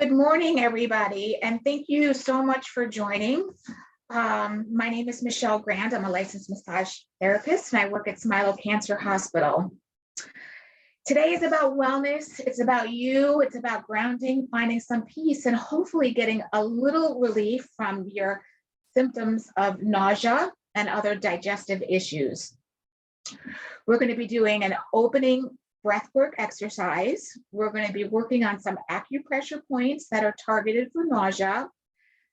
Good morning, everybody, and thank you so much for joining. My name is Michele Grand. I'm a licensed massage therapist, and I work at Smilo Cancer Hospital. Today is about wellness. It's about you. It's about grounding, finding some peace, and hopefully getting a little relief from your symptoms of nausea and other digestive issues. We're going to be doing an opening breathwork exercise. We're going to be working on some acupressure points that are targeted for nausea.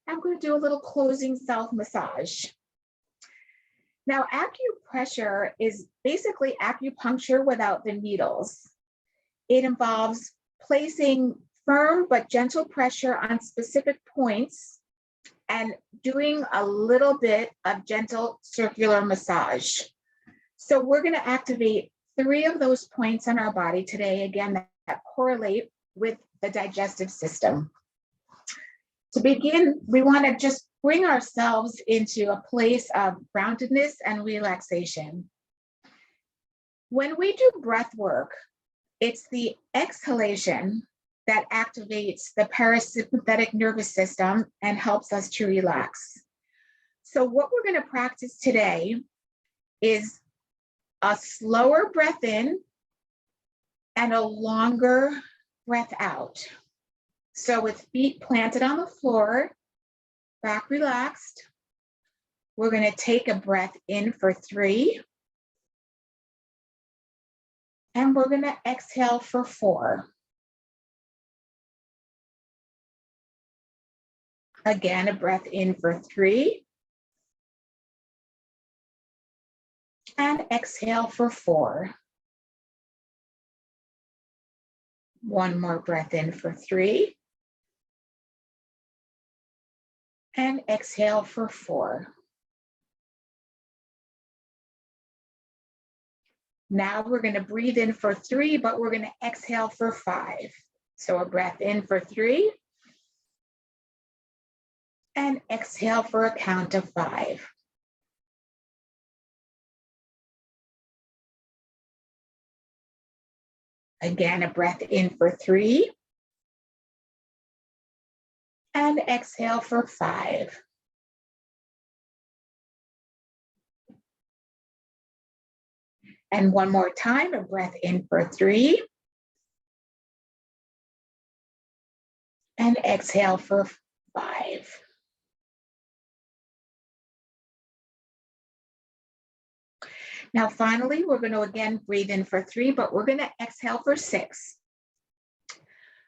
I'm going to do a little closing self massage. Now, acupressure is basically acupuncture without the needles. It involves placing firm but gentle pressure on specific points and doing a little bit of gentle circular massage. So we're going to activate 3 of those points on our body today, again, that correlate with the digestive system. To begin, we want to just bring ourselves into a place of groundedness and relaxation. When we do breath work, it's the exhalation that activates the parasympathetic nervous system and helps us to relax. So what we're going to practice today is a slower breath in and a longer breath out. So with feet planted on the floor, back relaxed, we're going to take a breath in for 3. And we're going to exhale for 4. Again, a breath in for 3. And exhale for 4. One more breath in for 3. And exhale for 4. Now we're going to breathe in for 3, but we're going to exhale for 5. So a breath in for 3. And exhale for a count of 5. Again, a breath in for 3. And exhale for 5. And one more time, a breath in for 3. And exhale for 5. Now, finally, we're going to again breathe in for 3, but we're going to exhale for 6.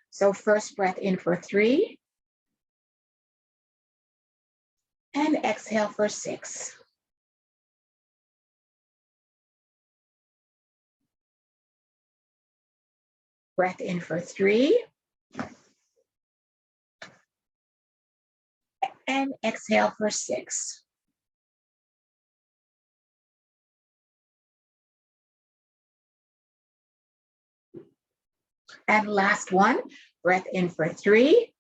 So first breath in for 3. And exhale for 6. Breath in for 3. And exhale for 6. And last one, breath in for 3.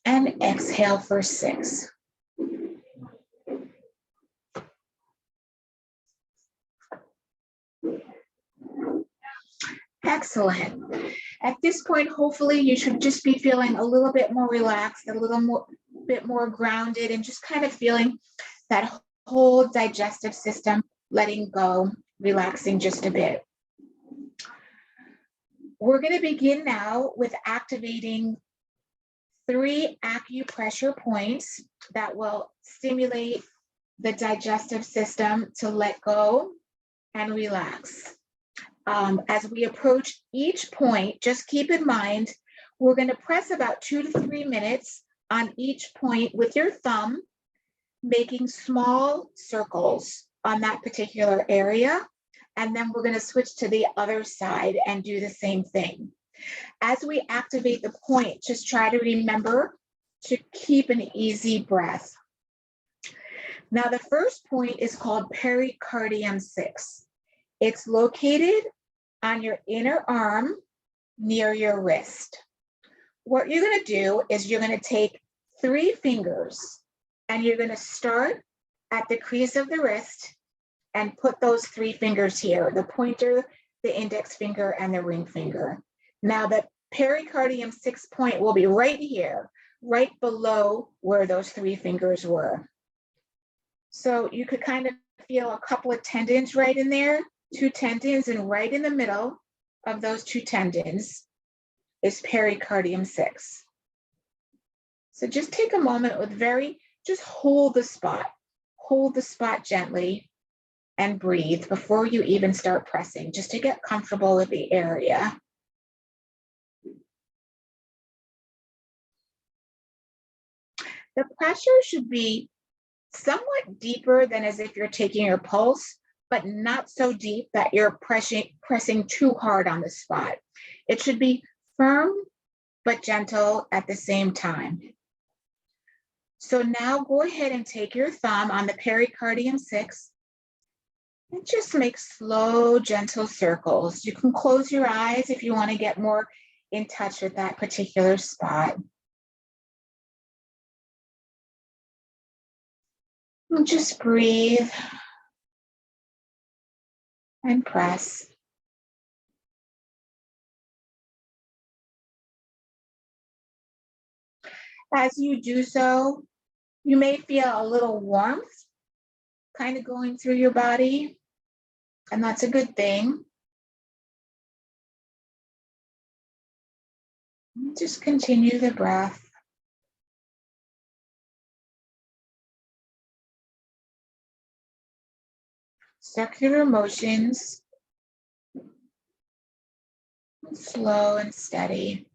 And exhale for 6. Excellent. At this point, hopefully you should just be feeling a little bit more relaxed, a little bit more grounded, and just kind of feeling that whole digestive system letting go, relaxing just a bit. We're going to begin now with activating 3 acupressure points that will stimulate the digestive system to let go and relax. As we approach each point, just keep in mind, we're going to press about 2 to 3 minutes on each point with your thumb, making small circles on that particular area. And then we're going to switch to the other side and do the same thing. As we activate the point, just try to remember to keep an easy breath. Now, the first point is called Pericardium 6. It's located on your inner arm near your wrist. What you're going to do is you're going to take 3 fingers and you're going to start at the crease of the wrist and put those 3 fingers here, the pointer, the index finger, and the ring finger. Now the pericardium 6 point will be right here, right below where those 3 fingers were. So you could kind of feel a couple of tendons right in there, 2 tendons, and right in the middle of those 2 tendons is pericardium 6. So just take a moment with just hold the spot gently and breathe before you even start pressing, just to get comfortable with the area. The pressure should be somewhat deeper than as if you're taking your pulse, but not so deep that you're pressing too hard on the spot. It should be firm but gentle at the same time. So now go ahead and take your thumb on the pericardium 6 and just make slow, gentle circles. You can close your eyes if you want to get more in touch with that particular spot. And just breathe and press. As you do so, you may feel a little warmth kind of going through your body, and that's a good thing. Just continue the breath. Circular motions, slow and steady.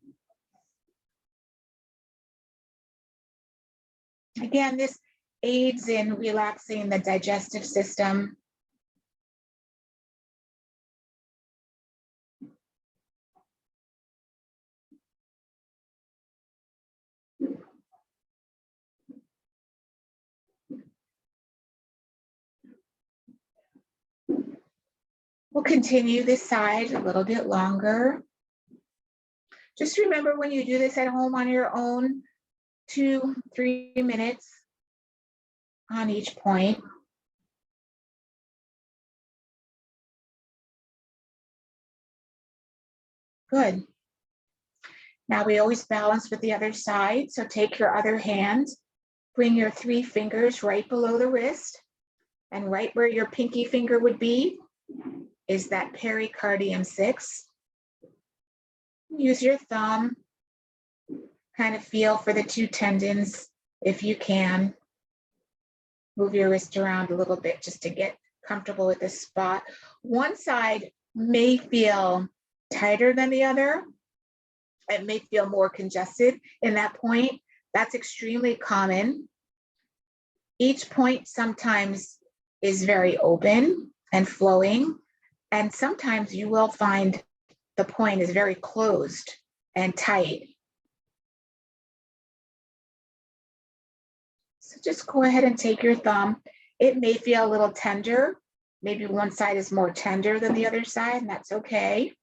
Again, this aids in relaxing the digestive system. We'll continue this side a little bit longer. Just remember, when you do this at home on your own, 2-3 minutes on each point. Good. Now we always balance with the other side. So take your other hand, bring your 3 fingers right below the wrist, and right where your pinky finger would be is that pericardium 6. Use your thumb, kind of feel for the 2 tendons if you can. Move your wrist around a little bit just to get comfortable with this spot. One side may feel tighter than the other. It may feel more congested in that point. That's extremely common. Each point sometimes is very open and flowing, and sometimes you will find the point is very closed and tight. So just go ahead and take your thumb. It may feel a little tender. Maybe one side is more tender than the other side, and that's okay.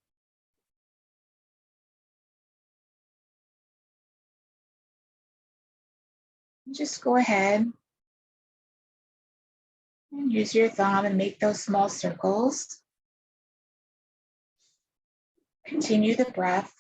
Just go ahead and use your thumb and make those small circles. Continue the breath.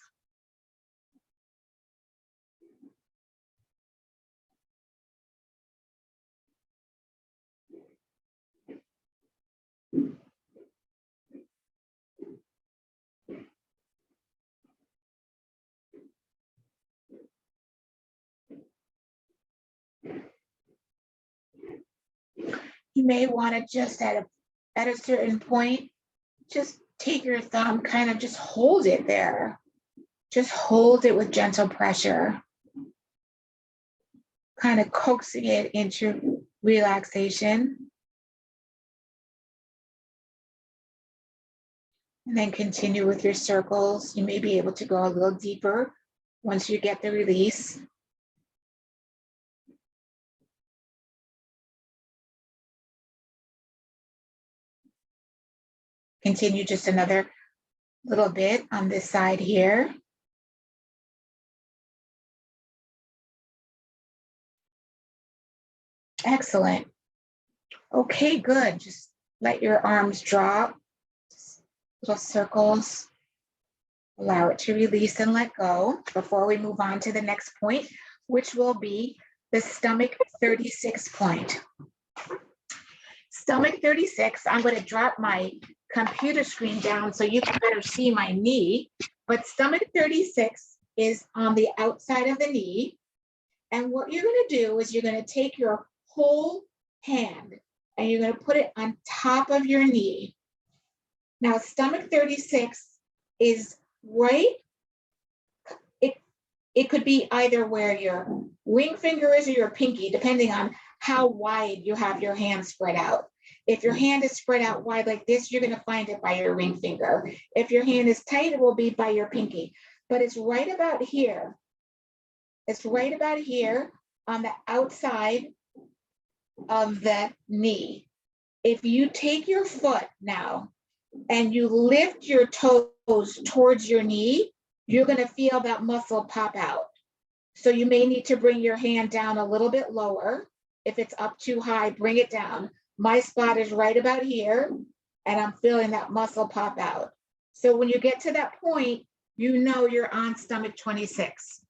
You may want to just at a certain point, just take your thumb, kind of just hold it there. Just hold it with gentle pressure, kind of coaxing it into relaxation. And then continue with your circles. You may be able to go a little deeper once you get the release. Continue just another little bit on this side here. Excellent. Okay, good. Just let your arms drop. Just little circles. Allow it to release and let go before we move on to the next point, which will be the stomach 36 point. Stomach 36, I'm going to drop my computer screen down so you can better see my knee, but stomach 36 is on the outside of the knee. And what you're going to do is you're going to take your whole hand and you're going to put it on top of your knee. Now, stomach 36 is right, it could be either where your ring finger is or your pinky, depending on how wide you have your hand spread out. If your hand is spread out wide like this, you're going to find it by your ring finger. If your hand is tight, it will be by your pinky. But it's right about here. It's right about here on the outside of the knee. If you take your foot now and you lift your toes towards your knee, you're going to feel that muscle pop out. So you may need to bring your hand down a little bit lower. If it's up too high, bring it down. My spot is right about here, and I'm feeling that muscle pop out. So when you get to that point, you know you're on stomach 26.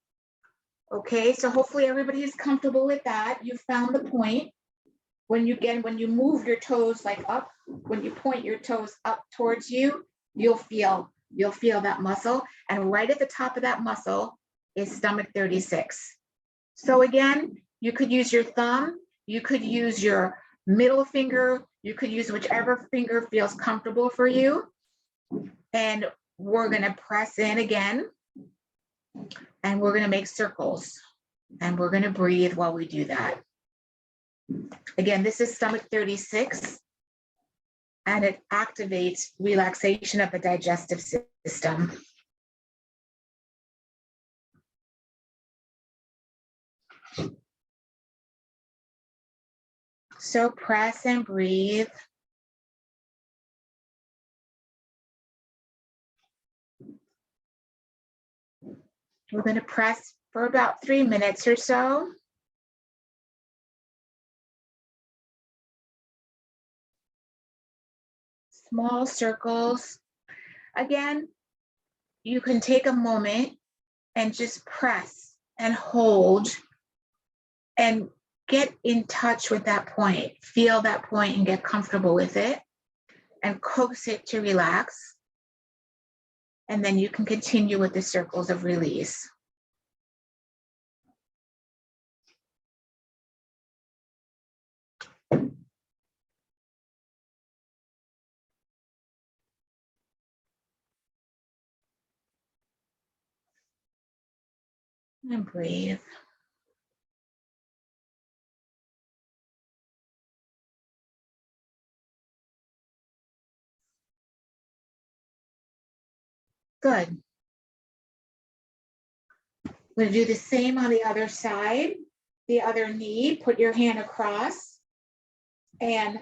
Okay, so hopefully everybody is comfortable with that. You found the point. When you move your toes like up, when you point your toes up towards you, you'll feel that muscle. And right at the top of that muscle is stomach 36. So again, you could use your thumb, you could use your middle finger, you could use whichever finger feels comfortable for you. And we're going to press in again. And we're going to make circles. And we're going to breathe while we do that. Again, this is stomach 36. And it activates relaxation of the digestive system. So press and breathe. We're going to press for about 3 minutes or so. Small circles. Again, you can take a moment and just press and hold and get in touch with that point. Feel that point and get comfortable with it and coax it to relax. And then you can continue with the circles of release. And breathe. Good. We're going to do the same on the other side, the other knee. Put your hand across and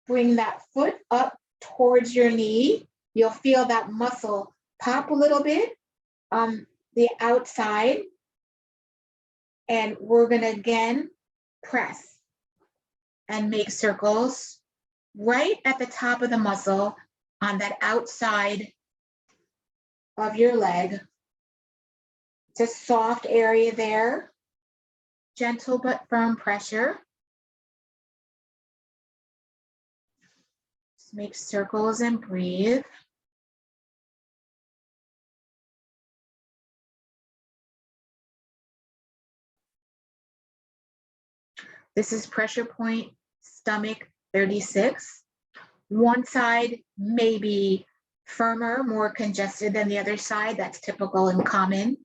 bring that foot up towards your knee. You'll feel that muscle pop a little bit on the outside. And we're going to again press and make circles right at the top of the muscle on that outside of your leg. It's a soft area there, gentle but firm pressure. Just make circles and breathe. This is pressure point, stomach 36. One side may be firmer, more congested than the other side. That's typical and common.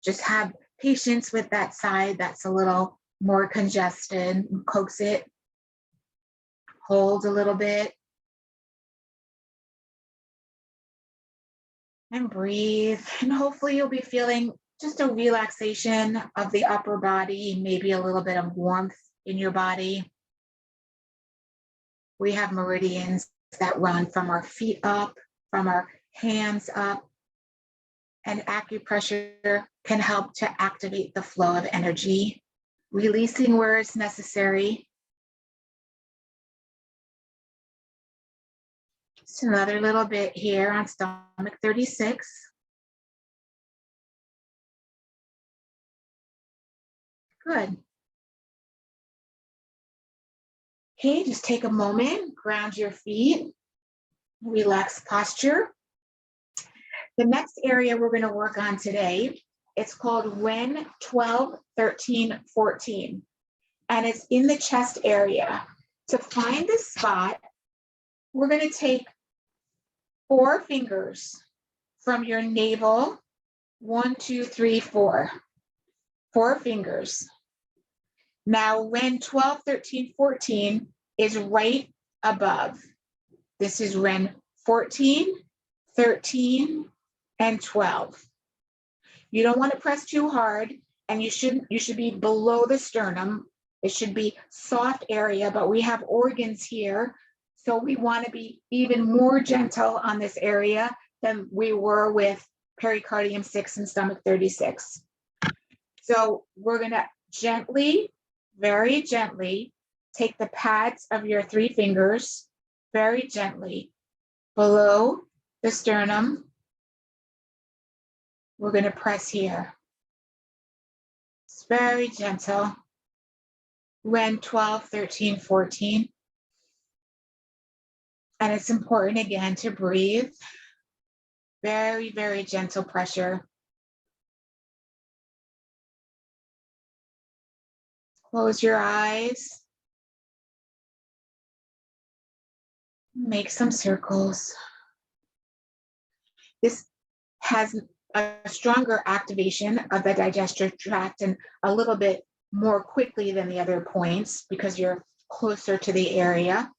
Just have patience with that side that's a little more congested. Coax it, hold a little bit, and breathe. And hopefully you'll be feeling just a relaxation of the upper body, maybe a little bit of warmth in your body. We have meridians that run from our feet up, from our hands up, and acupressure can help to activate the flow of energy, releasing where it's necessary. Just another little bit here on stomach 36. Good. Okay, just take a moment, ground your feet, relax posture. The next area we're going to work on today, it's called Ren 12, 13, 14. And it's in the chest area. To find this spot, we're going to take 4 fingers from your navel, 1, 2, 3, 4. 4 fingers. Now, Ren 12, 13, 14 is right above. This is Ren 14, 13, and 12. You don't want to press too hard, and you should be below the sternum. It should be soft area, but we have organs here, so we want to be even more gentle on this area than we were with pericardium 6 and stomach 36. So we're going to gently, very gently, take the pads of your 3 fingers, very gently, below the sternum. We're going to press here. It's very gentle. Ren 12, 13, 14. And it's important again to breathe. Very, very gentle pressure. Close your eyes. Make some circles. This has a stronger activation of the digestive tract and a little bit more quickly than the other points because you're closer to the area.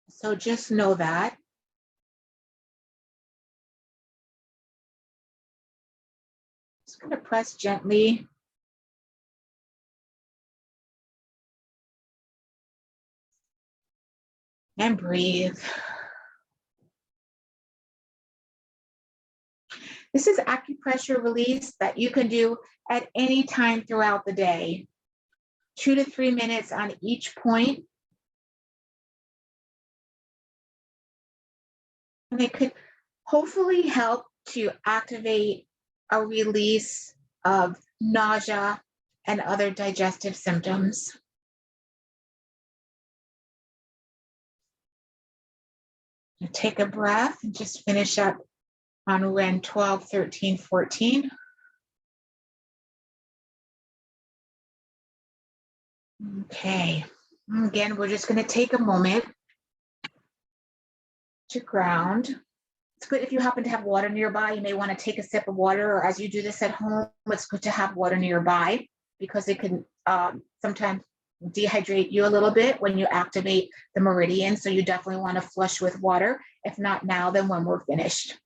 So just know that. Just going to press gently. And breathe. This is acupressure release that you can do at any time throughout the day. 2 to 3 minutes on each point. And it could hopefully help to activate a release of nausea and other digestive symptoms. Take a breath and just finish up on Ren 12, 13, 14. Okay. Again, we're just going to take a moment to ground. It's good if you happen to have water nearby. You may want to take a sip of water, or as you do this at home, it's good to have water nearby because it can sometimes dehydrate you a little bit when you activate the meridian. So you definitely want to flush with water. If not now, then when we're finished.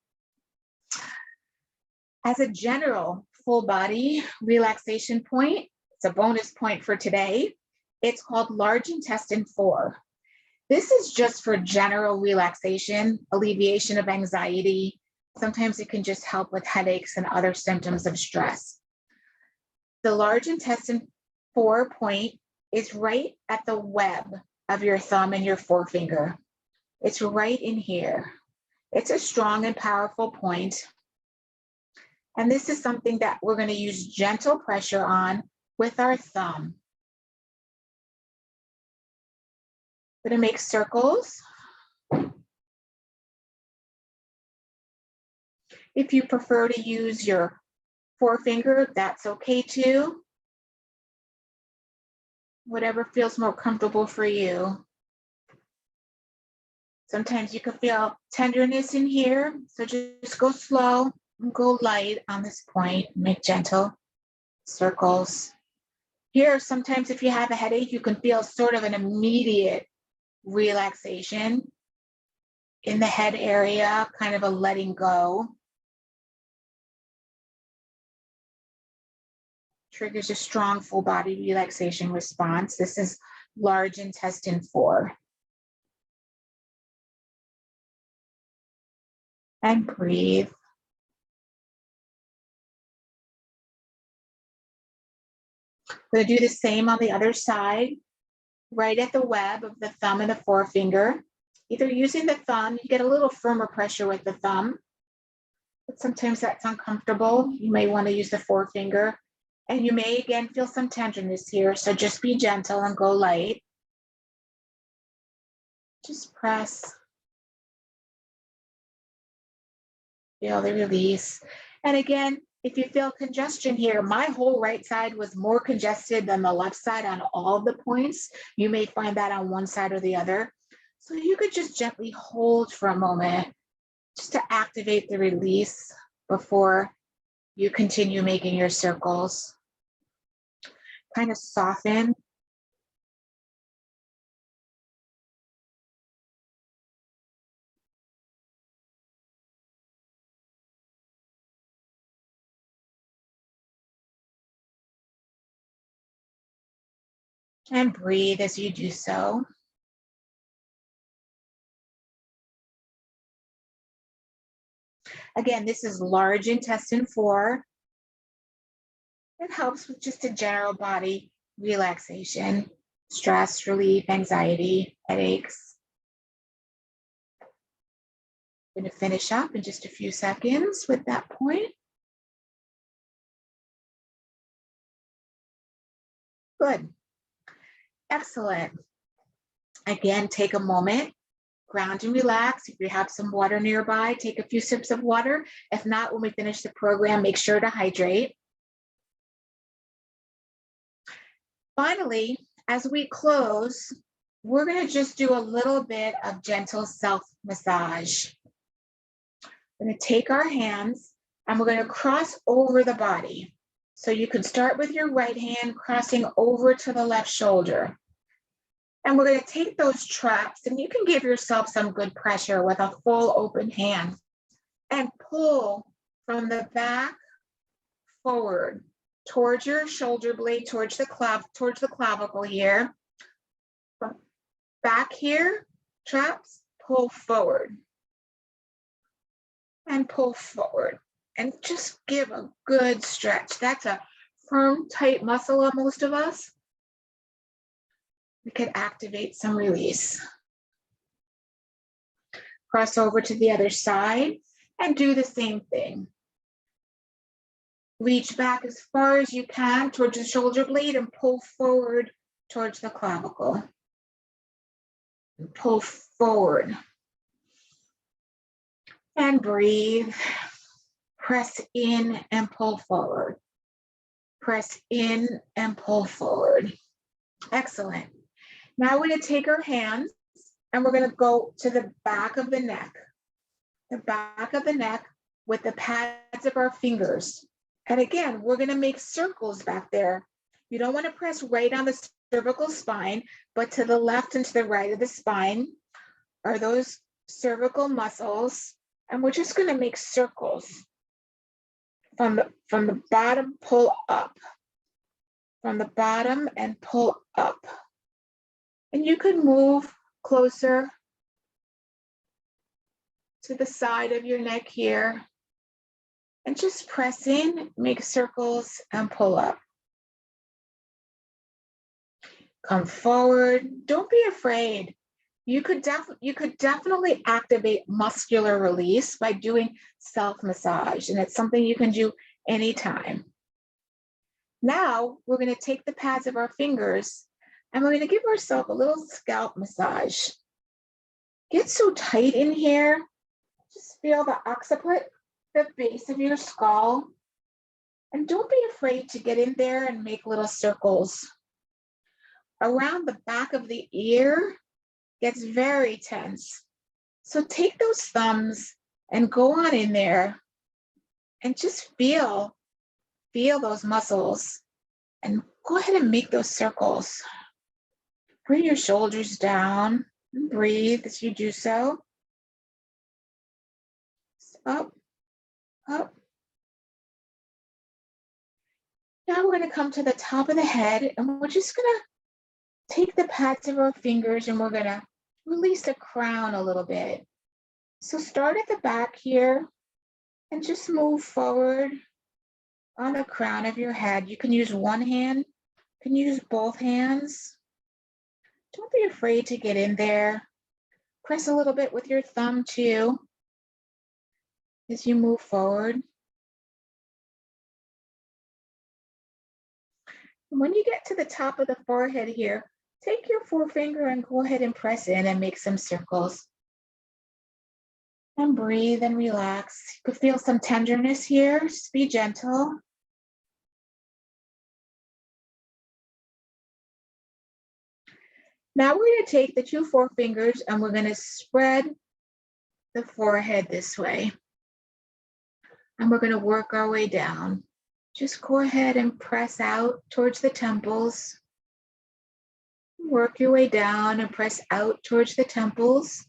As a general full body relaxation point, it's a bonus point for today. It's called large intestine 4. This is just for general relaxation, alleviation of anxiety. Sometimes it can just help with headaches and other symptoms of stress. The large intestine 4 point is right at the web of your thumb and your forefinger. It's right in here. It's a strong and powerful point. And this is something that we're going to use gentle pressure on with our thumb. We're going to make circles. If you prefer to use your forefinger, that's okay too. Whatever feels more comfortable for you. Sometimes you can feel tenderness in here, so just go slow and go light on this point. Make gentle circles. Here, sometimes if you have a headache, you can feel sort of an immediate relaxation in the head area, kind of a letting go. Triggers a strong full body relaxation response. This is large intestine 4. And breathe. We're going to do the same on the other side, right at the web of the thumb and the forefinger. either using the thumb, you get a little firmer pressure with the thumb, but sometimes that's uncomfortable. You may want to use the forefinger, and you may again feel some tenderness here, so just be gentle and go light. Just press. Feel the release. And again, if you feel congestion here, my whole right side was more congested than the left side on all of the points. You may find that on one side or the other. So you could just gently hold for a moment just to activate the release before you continue making your circles. Kind of soften. And breathe as you do so. Again, this is large intestine 4. It helps with just a general body relaxation, stress relief, anxiety, headaches. I'm going to finish up in just a few seconds with that point. Good. Excellent. Again, take a moment, ground and relax. If you have some water nearby, take a few sips of water. If not, when we finish the program, make sure to hydrate. Finally, as we close, we're going to just do a little bit of gentle self-massage. We're going to take our hands and we're going to cross over the body. So you can start with your right hand crossing over to the left shoulder. And we're going to take those traps, and you can give yourself some good pressure with a full open hand and pull from the back forward towards your shoulder blade, towards the clavicle here. From back here, traps, pull forward and pull forward, and just give a good stretch. That's a firm, tight muscle on most of us. We could activate some release. Cross over to the other side and do the same thing. Reach back as far as you can towards the shoulder blade and pull forward towards the clavicle. And pull forward. And breathe. Press in and pull forward. Press in and pull forward. Excellent. Now we're going to take our hands and we're going to go to the back of the neck. The back of the neck with the pads of our fingers. And again, we're going to make circles back there. You don't want to press right on the cervical spine, but to the left and to the right of the spine are those cervical muscles. And we're just going to make circles. From the bottom, pull up. From the bottom and pull up. And you can move closer to the side of your neck here. And just press in, make circles, and pull up. Come forward. Don't be afraid. You could definitely activate muscular release by doing self-massage, and it's something you can do anytime. Now, we're going to take the pads of our fingers, and we're going to give ourselves a little scalp massage. Get so tight in here. Just feel the occiput, the base of your skull. And don't be afraid to get in there and make little circles. Around the back of the ear gets very tense. So take those thumbs and go on in there and just feel those muscles and go ahead and make those circles. Bring your shoulders down and breathe as you do so. Up, up. Now we're going to come to the top of the head, and we're just going to take the pads of our fingers and we're going to release the crown a little bit. So start at the back here and just move forward on the crown of your head. You can use one hand, you can use both hands. Don't be afraid to get in there. Press a little bit with your thumb too as you move forward. When you get to the top of the forehead here, take your forefinger and go ahead and press in and make some circles. And breathe and relax. You could feel some tenderness here. Just be gentle. Now we're going to take the two forefingers and we're going to spread the forehead this way. And we're going to work our way down. Just go ahead and press out towards the temples. Work your way down and press out towards the temples.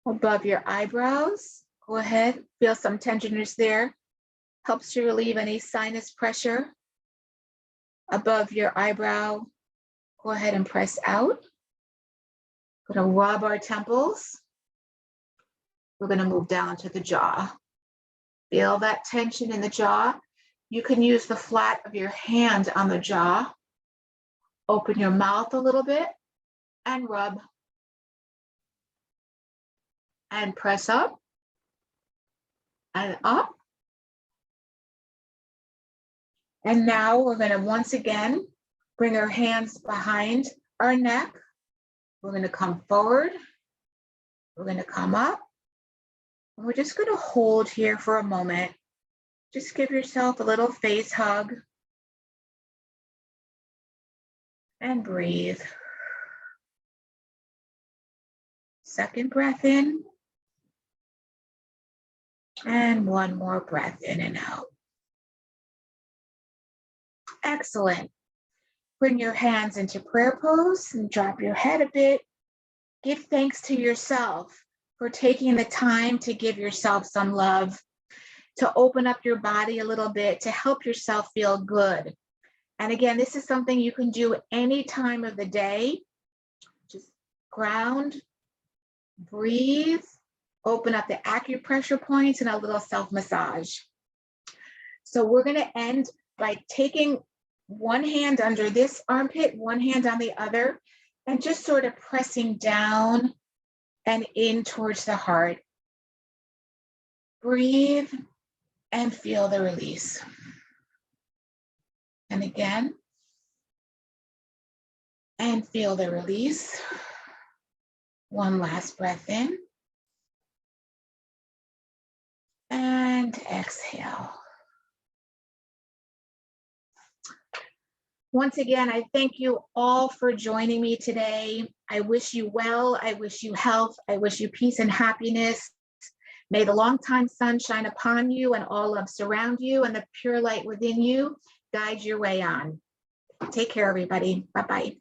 Above your eyebrows, go ahead, feel some tenderness there. Helps to relieve any sinus pressure. Above your eyebrow, go ahead and press out. We're going to rub our temples. We're going to move down to the jaw. Feel that tension in the jaw. You can use the flat of your hand on the jaw. Open your mouth a little bit and rub. And press up and up. And now we're going to once again bring our hands behind our neck. We're going to come forward. We're going to come up. And we're just going to hold here for a moment. Just give yourself a little face hug. And breathe. Second breath in. And one more breath in and out. Excellent. Bring your hands into prayer pose and drop your head a bit. Give thanks to yourself for taking the time to give yourself some love, to open up your body a little bit, to help yourself feel good. And again, this is something you can do any time of the day. Just ground, breathe, open up the acupressure points and a little self-massage. So we're going to end by taking one hand under this armpit, one hand on the other, and just sort of pressing down and in towards the heart. Breathe and feel the release. And again, and feel the release. One last breath in. And exhale. Once again, I thank you all for joining me today. I wish you well. I wish you health. I wish you peace and happiness. May the long-time sun shine upon you and all love surround you, and the pure light within you guide your way on. Take care, everybody. Bye-bye.